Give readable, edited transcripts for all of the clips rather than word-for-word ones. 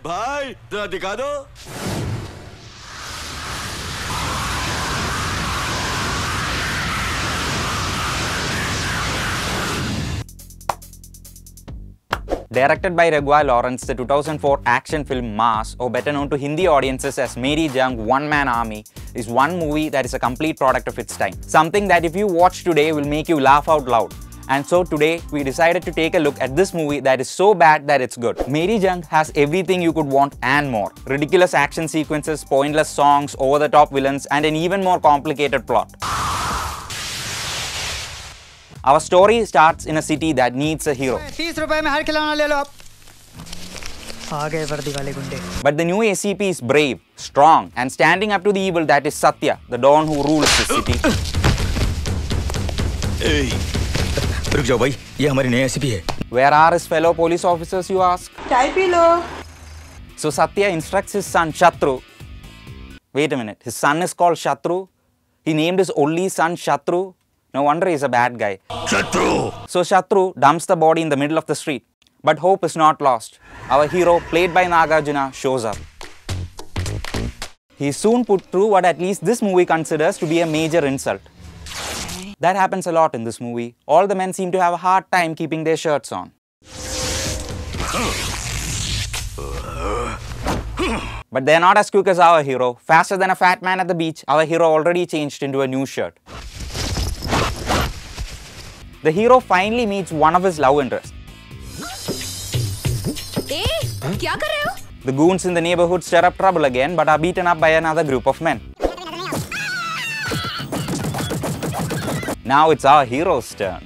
भाई जरा दिखा दो। Directed by Raghava Lawrence, the 2004 action film Mass, or better known to Hindi audiences as Meri Jung One-Man Army, is one movie that is a complete product of its time. Something that if you watch today will make you laugh out loud. And so today, we decided to take a look at this movie that is so bad that it's good. Meri Jung has everything you could want and more. Ridiculous action sequences, pointless songs, over-the-top villains, and an even more complicated plot. Our story starts in a city that needs a hero. But the new ACP is brave, strong, and standing up to the evil that is Satya, the Don who rules this city. रुक जाओ भाई, ये हमारी नई ACP है. Where are his fellow police officers, you ask? Chai pee lo. So Satya instructs his son Shatru. Wait a minute, his son is called Shatru? He named his only son Shatru? No wonder he's a bad guy. Shatru! So Shatru dumps the body in the middle of the street. But hope is not lost. Our hero, played by Nagarjuna, shows up. He is soon put through what at least this movie considers to be a major insult. That happens a lot in this movie. All the men seem to have a hard time keeping their shirts on. But they're not as quick as our hero. Faster than a fat man at the beach, our hero already changed into a new shirt. The hero finally meets one of his love interests. Hey, kya kar rahe ho? The goons in the neighborhood stir up trouble again but are beaten up by another group of men. Now it's our hero's turn.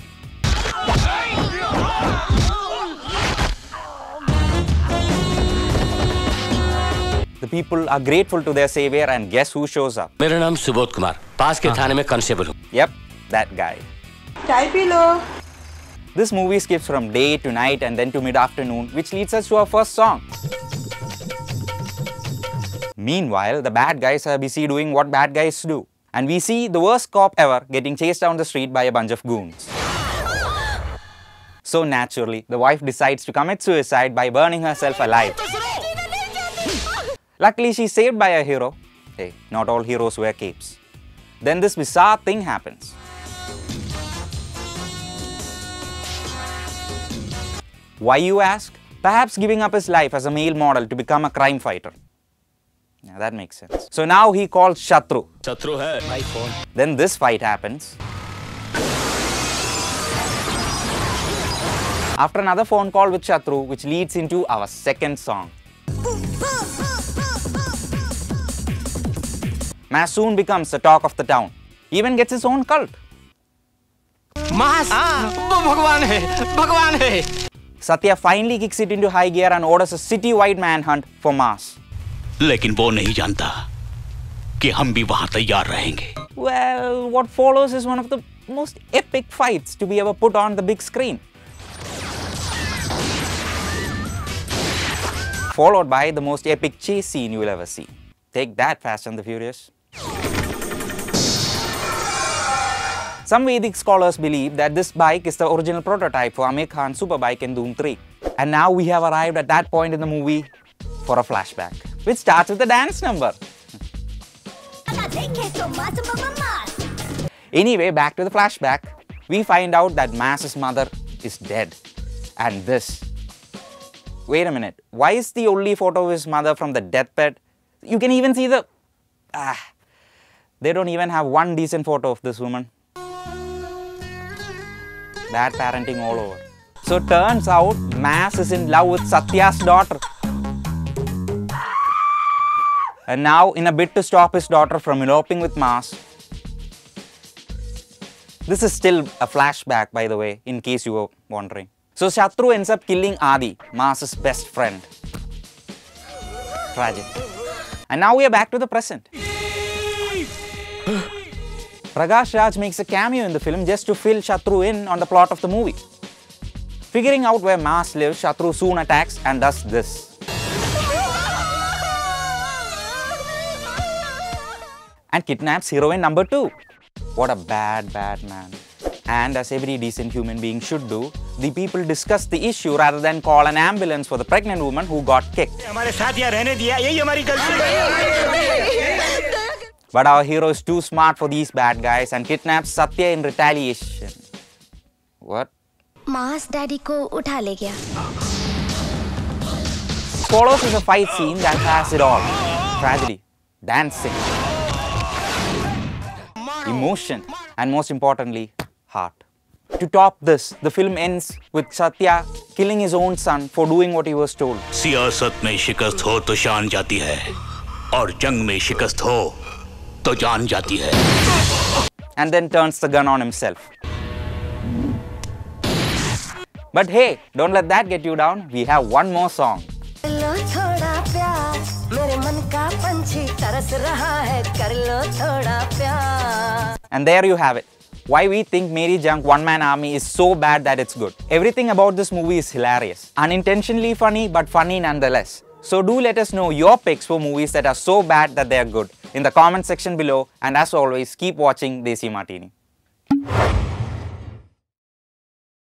The people are grateful to their savior and guess who shows up? मेरा नाम सुबोध कुमार, पास के थाने में constable हूँ. Yep, that guy. Chai pee lo. This movie skips from day to night and then to mid-afternoon, which leads us to our first song. Meanwhile, the bad guys are busy doing what bad guys do. And we see the worst cop ever getting chased down the street by a bunch of goons. So naturally, the wife decides to commit suicide by burning herself alive. Luckily, she's saved by a hero. Hey, not all heroes wear capes. Then this bizarre thing happens. Why, you ask? Perhaps giving up his life as a male model to become a crime fighter. Yeah, that makes sense. So now he calls Shatru. Shatru hai my phone. Then this fight happens. After another phone call with Shatru, which leads into our second song. Mass soon becomes the talk of the town. Even gets his own cult. मास वो भगवान है, भगवान है. Satya finally kicks it into high gear and orders a city-wide manhunt for Mass. लेकिन वो नहीं जानता कि हम भी वहां तैयार रहेंगे. Well, what follows is one of the most epic fights to be ever put on the big screen. Followed by the most epic chase scene you will ever see. Take that, Fast and the Furious. Some Vedic scholars believe that this bike is the original prototype for Amir Khan's superbike in Dhoom 3. And now we have arrived at that point in the movie for a flashback, which starts with the dance number. Anyway, back to the flashback. We find out that Mass's mother is dead. And this. Wait a minute. Why is the only photo of his mother from the deathbed? You can even see the... They don't even have one decent photo of this woman. Bad parenting all over. So turns out Mass is in love with Satya's daughter. And now, in a bid to stop his daughter from eloping with Mass, this is still a flashback, by the way, in case you were wondering. So Shatru ends up killing Adi, Mass's best friend. Tragic. And now we are back to the present. Prakash Raj makes a cameo in the film just to fill Shatru in on the plot of the movie. Figuring out where Mass lives, Shatru soon attacks and does this. And kidnaps heroine number 2. What a bad man. And as every decent human being should do, the people discuss the issue rather than call an ambulance for the pregnant woman who got kicked. But our hero is too smart for these bad guys and kidnaps Satya in retaliation. What? Mass daddy को उठा ले गया. Follows is a fight scene that has it all. Tragedy, dancing, emotion, and most importantly, heart. To top this, the film ends with Satya killing his own son for doing what he was told. सियासत में शिकस्त हो तो शान जाती है और जंग में शिकस्त हो तो जान जाती है. And then turns the gun on himself. But hey, don't let that get you down. We have one more song. And there you have it. Why we think Meri Jung One Man Army is so bad that it's good. Everything about this movie is hilarious. Unintentionally funny, but funny nonetheless. So do let us know your picks for movies that are so bad that they are good in the comment section below. And as always, keep watching Desi Martini.